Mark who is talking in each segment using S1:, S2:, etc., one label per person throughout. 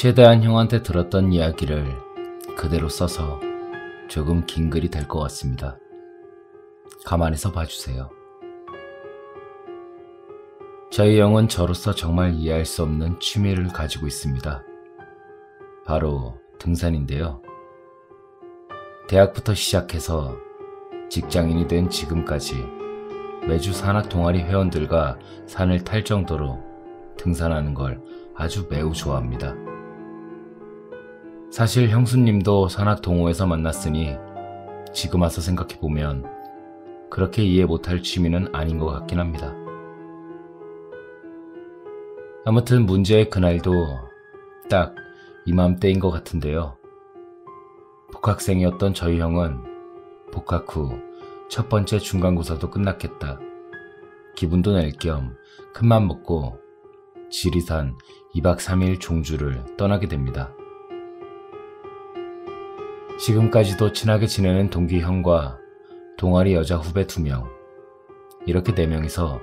S1: 최대한 형한테 들었던 이야기를 그대로 써서 조금 긴 글이 될 것 같습니다. 가만히서 봐주세요. 저희 형은 저로서 정말 이해할 수 없는 취미를 가지고 있습니다. 바로 등산인데요. 대학부터 시작해서 직장인이 된 지금까지 매주 산악 동아리 회원들과 산을 탈 정도로 등산하는 걸 아주 매우 좋아합니다. 사실 형수님도 산악 동호회에서 만났으니 지금 와서 생각해보면 그렇게 이해 못할 취미는 아닌 것 같긴 합니다. 아무튼 문제의 그날도 딱 이맘때인 것 같은데요. 복학생이었던 저희 형은 복학 후 첫 번째 중간고사도 끝났겠다. 기분도 낼 겸 큰맘 먹고 지리산 2박 3일 종주를 떠나게 됩니다. 지금까지도 친하게 지내는 동기 형과 동아리 여자 후배 2명, 이렇게 4명이서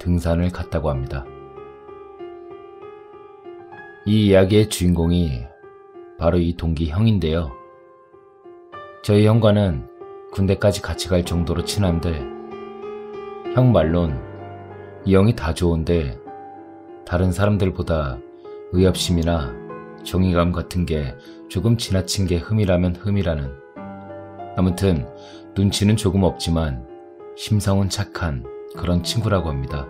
S1: 등산을 갔다고 합니다. 이 이야기의 주인공이 바로 이 동기 형인데요. 저희 형과는 군대까지 같이 갈 정도로 친한데 형 말론 이 형이 다 좋은데 다른 사람들보다 의협심이나 정의감 같은 게 조금 지나친 게 흠이라면 흠이라는, 아무튼 눈치는 조금 없지만 심성은 착한 그런 친구라고 합니다.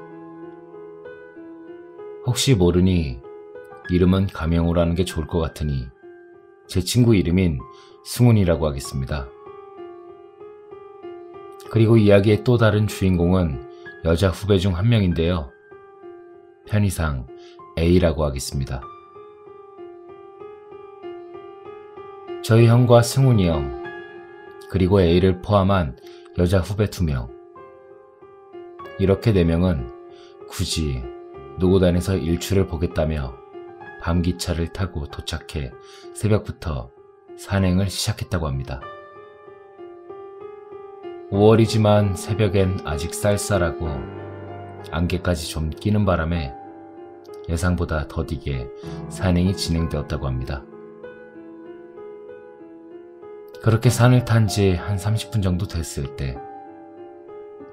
S1: 혹시 모르니 이름은 가명으로 하는 게 좋을 것 같으니 제 친구 이름인 승훈이라고 하겠습니다. 그리고 이야기의 또 다른 주인공은 여자 후배 중 한 명인데요. 편의상 A라고 하겠습니다. 저희 형과 승훈이 형, 그리고 A를 포함한 여자 후배 2명, 이렇게 4명은 굳이 노고단에서 일출을 보겠다며 밤기차를 타고 도착해 새벽부터 산행을 시작했다고 합니다. 5월이지만 새벽엔 아직 쌀쌀하고 안개까지 좀 끼는 바람에 예상보다 더디게 산행이 진행되었다고 합니다. 그렇게 산을 탄 지 한 30분 정도 됐을 때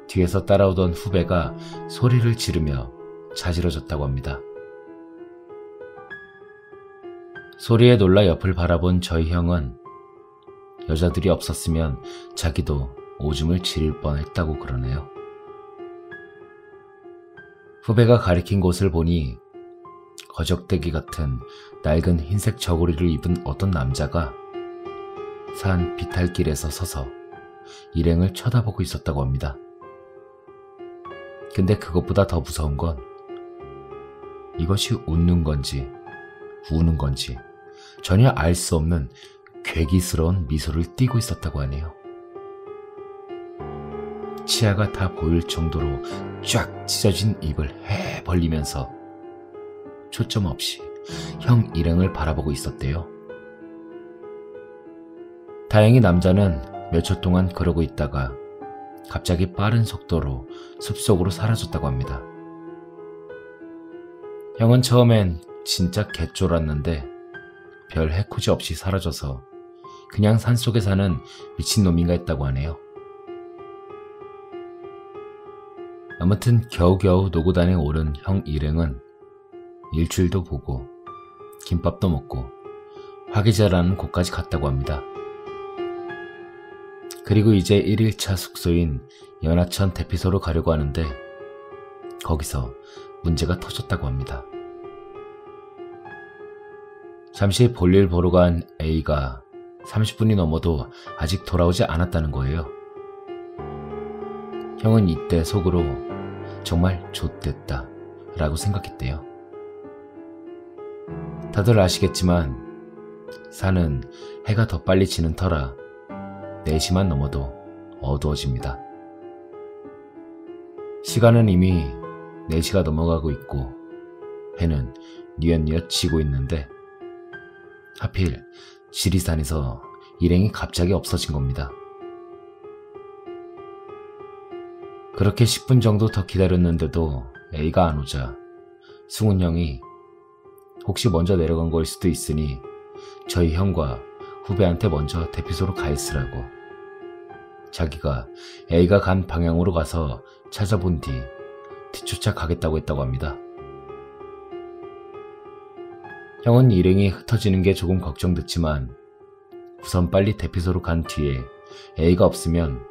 S1: 뒤에서 따라오던 후배가 소리를 지르며 자지러졌다고 합니다. 소리에 놀라 옆을 바라본 저희 형은 여자들이 없었으면 자기도 오줌을 지릴 뻔했다고 그러네요. 후배가 가리킨 곳을 보니 거적대기 같은 낡은 흰색 저고리를 입은 어떤 남자가 산 비탈길에서 서서 일행을 쳐다보고 있었다고 합니다. 근데 그것보다 더 무서운 건 이것이 웃는 건지 우는 건지 전혀 알 수 없는 괴기스러운 미소를 띠고 있었다고 하네요. 치아가 다 보일 정도로 쫙 찢어진 입을 해 벌리면서 초점 없이 형 일행을 바라보고 있었대요. 다행히 남자는 몇 초 동안 그러고 있다가 갑자기 빠른 속도로 숲속으로 사라졌다고 합니다. 형은 처음엔 진짜 개쫄았는데 별 해코지 없이 사라져서 그냥 산속에 사는 미친놈인가 했다고 하네요. 아무튼 겨우겨우 노고단에 오른 형 일행은 일출도 보고 김밥도 먹고 화기자라는 곳까지 갔다고 합니다. 그리고 이제 1일차 숙소인 연하천 대피소로 가려고 하는데 거기서 문제가 터졌다고 합니다. 잠시 볼일 보러 간 A가 30분이 넘어도 아직 돌아오지 않았다는 거예요. 형은 이때 속으로 정말 좆됐다 라고 생각했대요. 다들 아시겠지만 산은 해가 더 빨리 지는 터라 4시만 넘어도 어두워집니다. 시간은 이미 4시가 넘어가고 있고 해는 뉘엿뉘엿 지고 있는데 하필 지리산에서 일행이 갑자기 없어진 겁니다. 그렇게 10분 정도 더 기다렸는데도 A가 안 오자 승훈 형이 혹시 먼저 내려간 거일 수도 있으니 저희 형과 후배한테 먼저 대피소로 가 있으라고. 자기가 A가 간 방향으로 가서 찾아본 뒤 뒤쫓아 가겠다고 했다고 합니다. 형은 일행이 흩어지는 게 조금 걱정됐지만 우선 빨리 대피소로 간 뒤에 A가 없으면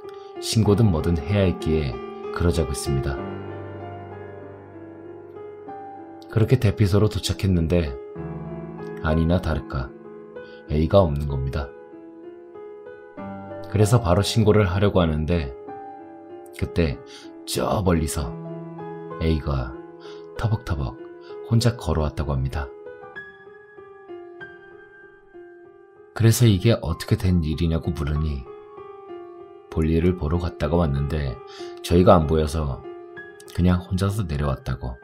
S1: 신고든 뭐든 해야 했기에 그러자고 했습니다. 그렇게 대피소로 도착했는데 아니나 다를까 A가 없는 겁니다. 그래서 바로 신고를 하려고 하는데 그때 저 멀리서 A가 터벅터벅 혼자 걸어왔다고 합니다. 그래서 이게 어떻게 된 일이냐고 물으니 볼일을 보러 갔다가 왔는데 저희가 안 보여서 그냥 혼자서 내려왔다고.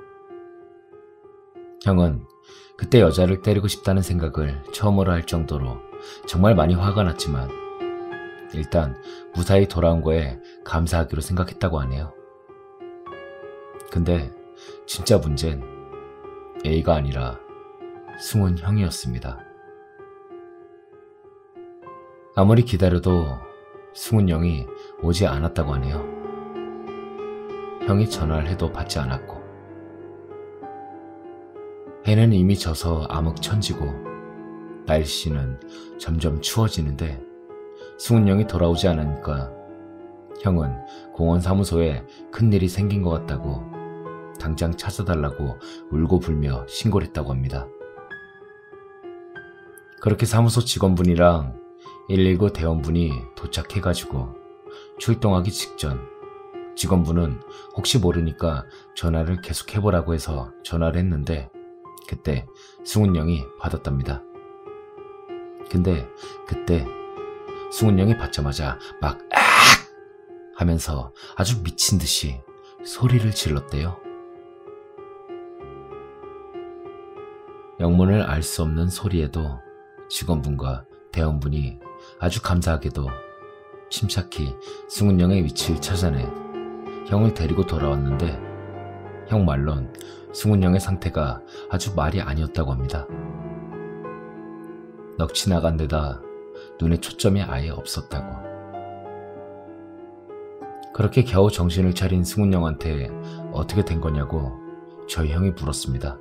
S1: 형은 그때 여자를 때리고 싶다는 생각을 처음으로 할 정도로 정말 많이 화가 났지만 일단 무사히 돌아온 거에 감사하기로 생각했다고 하네요. 근데 진짜 문제는 A가 아니라 승훈 형이었습니다. 아무리 기다려도 승훈 형이 오지 않았다고 하네요. 형이 전화를 해도 받지 않았고 해는 이미 져서 암흑천지고 날씨는 점점 추워지는데 승훈 형이 돌아오지 않으니까 형은 공원 사무소에 큰일이 생긴 것 같다고 당장 찾아달라고 울고 불며 신고를 했다고 합니다. 그렇게 사무소 직원분이랑 119 대원분이 도착해가지고 출동하기 직전 직원분은 혹시 모르니까 전화를 계속 해보라고 해서 전화를 했는데 그때 승훈 형이 받았답니다. 근데 그때 승훈 형이 받자마자 막 악! 하면서 아주 미친 듯이 소리를 질렀대요. 영문을 알 수 없는 소리에도 직원분과 대원분이 아주 감사하게도 침착히 승훈 형의 위치를 찾아내 형을 데리고 돌아왔는데 형 말론 승훈 형의 상태가 아주 말이 아니었다고 합니다. 넋이 나간 데다 눈에 초점이 아예 없었다고. 그렇게 겨우 정신을 차린 승훈 형한테 어떻게 된 거냐고 저희 형이 물었습니다.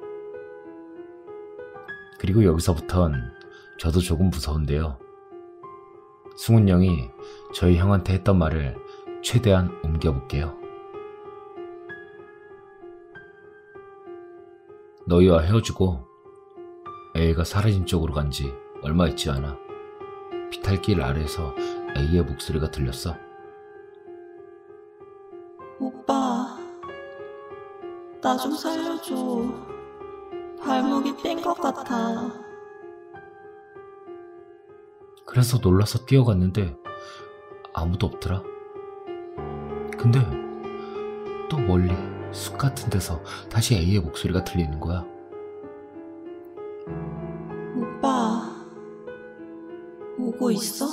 S1: 그리고 여기서부턴 저도 조금 무서운데요. 승훈 형이 저희 형한테 했던 말을 최대한 옮겨볼게요. 너희와 헤어지고 A가 사라진 쪽으로 간 지 얼마 있지 않아. 비탈길 아래에서 A의 목소리가 들렸어.
S2: 오빠, 나 좀 살려줘. 발목이 삔 것 같아.
S1: 그래서 놀라서 뛰어갔는데 아무도 없더라. 근데 또 멀리 숲 같은 데서 다시 A의 목소리가 들리는 거야.
S2: 오빠, 오고 있어?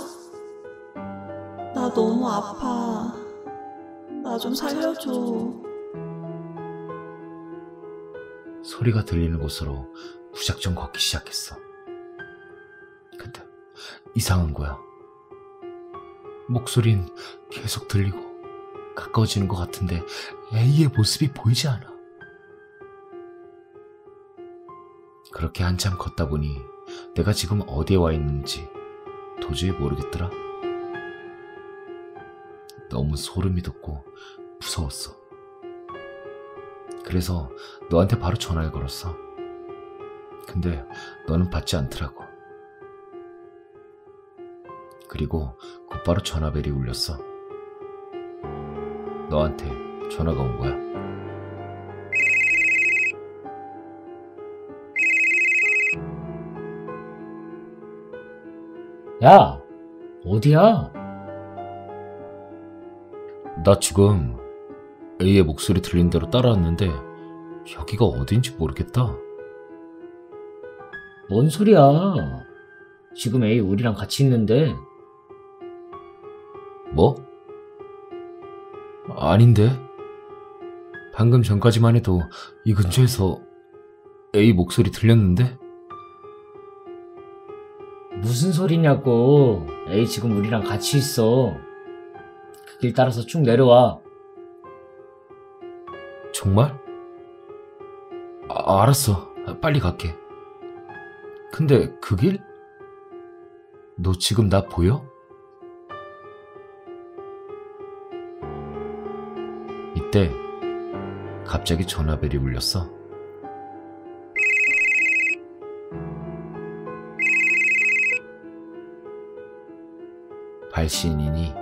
S2: 나 너무 아파. 나 좀 살려줘.
S1: 소리가 들리는 곳으로 무작정 걷기 시작했어. 근데 이상한 거야. 목소린 계속 들리고 가까워지는 것 같은데 A의 모습이 보이지 않아. 그렇게 한참 걷다 보니 내가 지금 어디에 와 있는지 도저히 모르겠더라. 너무 소름이 돋고 무서웠어. 그래서 너한테 바로 전화를 걸었어. 근데 너는 받지 않더라고. 그리고 곧바로 전화벨이 울렸어. 너한테 전화가 온 거야. 야, 어디야? 나 지금 A의 목소리 들린 대로 따라왔는데 여기가 어딘지 모르겠다.
S3: 뭔 소리야? 지금 A 우리랑 같이 있는데.
S1: 뭐? 아닌데? 방금 전까지만 해도 이 근처에서 A 목소리 들렸는데?
S3: 무슨 소리냐고. A 지금 우리랑 같이 있어. 그 길 따라서 쭉 내려와.
S1: 정말? 알았어. 빨리 갈게. 근데 그 길? 너 지금 나 보여? 이때 갑자기 전화벨이 울렸어. 발신인이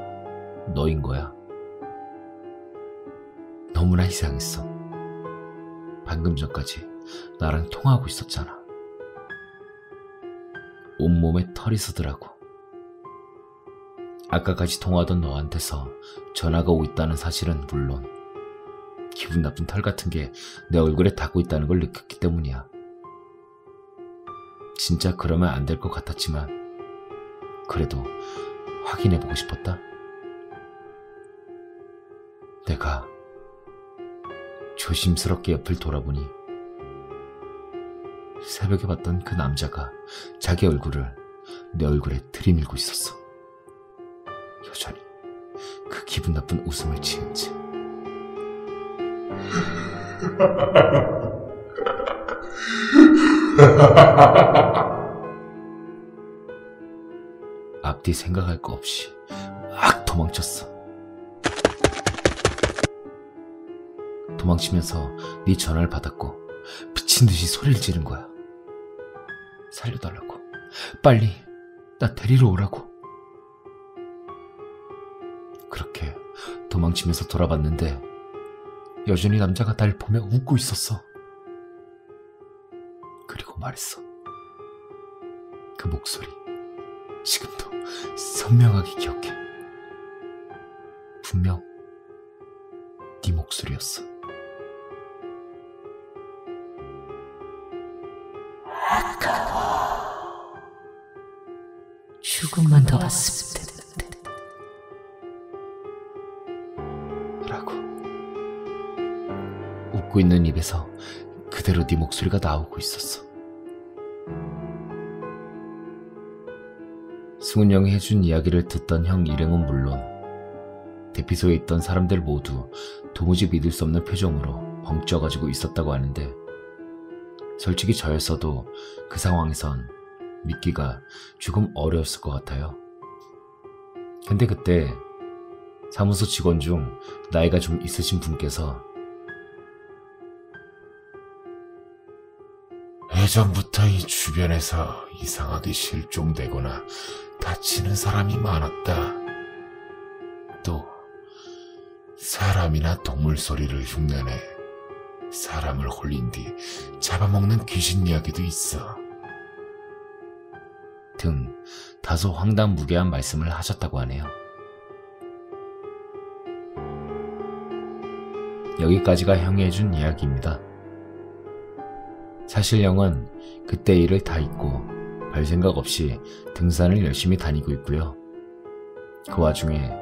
S1: 너인 거야. 너무나 이상했어. 방금 전까지 나랑 통화하고 있었잖아. 온몸에 털이 서더라고. 아까까지 통화하던 너한테서 전화가 오고 있다는 사실은 물론 기분 나쁜 털 같은 게 내 얼굴에 닿고 있다는 걸 느꼈기 때문이야. 진짜 그러면 안 될 것 같았지만 그래도 확인해보고 싶었다. 내가 조심스럽게 옆을 돌아보니 새벽에 봤던 그 남자가 자기 얼굴을 내 얼굴에 들이밀고 있었어. 여전히 그 기분 나쁜 웃음을 지은 채. 앞뒤 생각할 거 없이 막 도망쳤어. 도망치면서 네 전화를 받았고 미친 듯이 소리를 지른 거야. 살려달라고. 빨리 나 데리러 오라고. 그렇게 도망치면서 돌아봤는데 여전히 남자가 날 보며 웃고 있었어. 그리고 말했어. 그 목소리 지금도 선명하게 기억해. 분명 네 목소리였어.
S4: 조금만 더 봤으면 됐는데
S1: 라고. 웃고 있는 입에서 그대로 네 목소리가 나오고 있었어. 승훈 형이 해준 이야기를 듣던 형 일행은 물론 대피소에 있던 사람들 모두 도무지 믿을 수 없는 표정으로 벙쪄가지고 있었다고 하는데 솔직히 저였어도 그 상황에선 믿기가 조금 어려웠을 것 같아요. 근데 그때 사무소 직원 중 나이가 좀 있으신 분께서 예전부터 이 주변에서 이상하게 실종되거나 다치는 사람이 많았다. 또 사람이나 동물 소리를 흉내내 사람을 홀린 뒤 잡아먹는 귀신 이야기도 있어. 등 다소 황당무계한 말씀을 하셨다고 하네요. 여기까지가 형이 해준 이야기입니다. 사실 형은 그때 일을 다 잊고 별 생각 없이 등산을 열심히 다니고 있고요. 그 와중에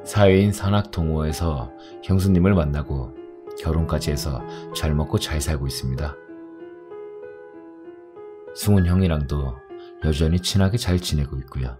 S1: 사회인 산악동호회에서 형수님을 만나고 결혼까지 해서 잘 먹고 잘 살고 있습니다. 승훈 형이랑도 여전히 친하게 잘 지내고 있고요.